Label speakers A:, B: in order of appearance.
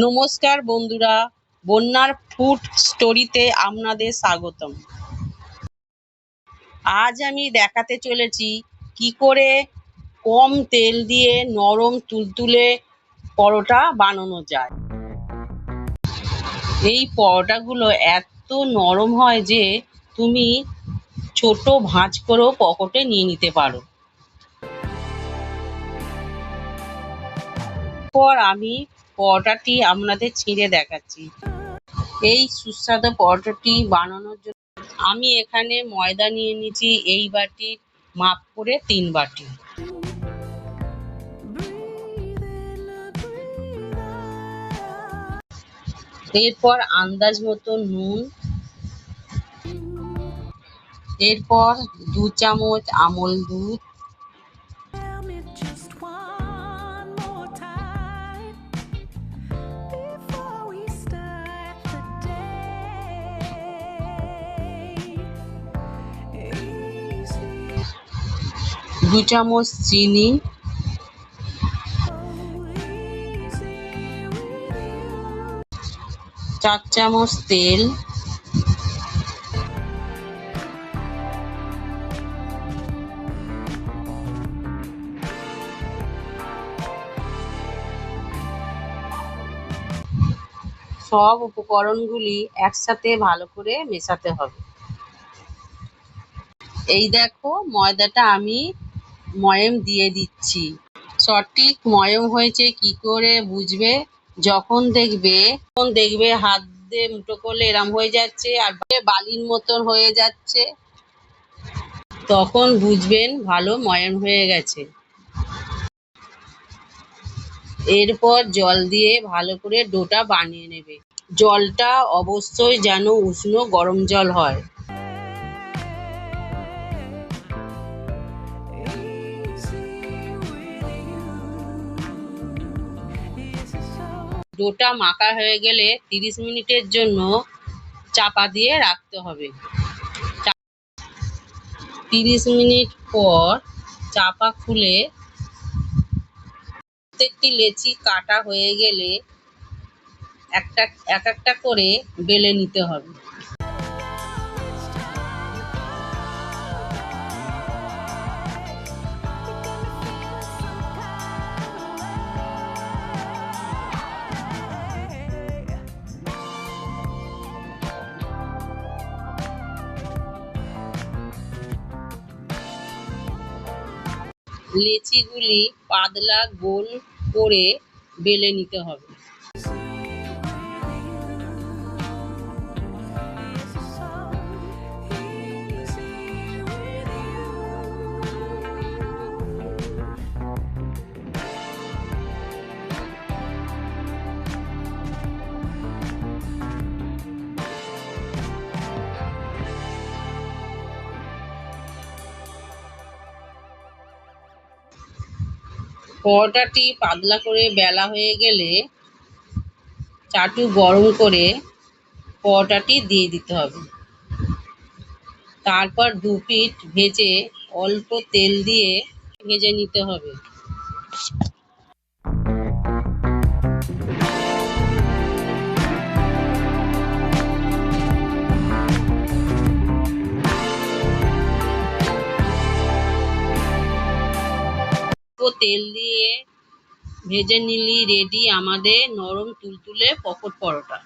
A: নমস্কার বন্ধুরা, বন্যার ফুড স্টোরিতে আপনাদের স্বাগতম। আজ আমি দেখাতে চলেছি কি করে কম তেল দিয়ে নরম তুলতুলে পরোটা বানানো যায়। এই পরোটাগুলো এত নরম হয় যে তুমি ছোট ভাঁজ করেও পকেটে নিয়ে নিতে পারো। পর আমি পরোটাটি আপনাদের ছিঁড়ে দেখাচ্ছি। এই সুস্বাদু পরোটাটি বানানোর জন্য আমি এখানে ময়দা নিয়ে নিয়েছি এই বাটির মাপ করে 3 বাটি। এরপর আন্দাজ মতো নুন, এরপর 2 চামচ আমল দুধ, দু চামচ চিনি, চার চামচ তেল, সব উপকরণগুলি একসাথে ভালো করে মেশাতে হবে। এই দেখো ময়দাটা আমি ময়াম দিয়ে দিচ্ছি। সঠিক ময়াম হয়েছে কি করে বুঝবে? যখন দেখবে হাত দিয়ে মুঠো করলে এরম হয়ে যাচ্ছে আর বালির মতন হয়ে যাচ্ছে, তখন বুঝবেন ভালো ময়াম হয়ে গেছে। এরপর জল দিয়ে ভালো করে ডোটা বানিয়ে নেবে। জলটা অবশ্যই যেন উষ্ণ গরম জল হয়। ডোটা মাখা হয়ে গেলে 30 মিনিটের জন্য চাপা দিয়ে রাখতে হবে। 30 মিনিট পর চাপা খুলে প্রত্যেকটি লেচি কাটা হয়ে গেলে এক একটা করে বেলে নিতে হবে। লেচিগুলি পাতলা গোল করে বেলে নিতে হবে। পরোটাটি পাতলা করে বেলা হয়ে গেলে চাটু গরম করে পরোটাটি দিয়ে দিতে হবে। তারপর 2 পিঠ ভেজে অল্প তেল দিয়ে ভেজে নিতে হবে। তেল দিয়ে ভেজে নিলি রেডি আমাদের নরম তুলতুলে পকট পরোটা।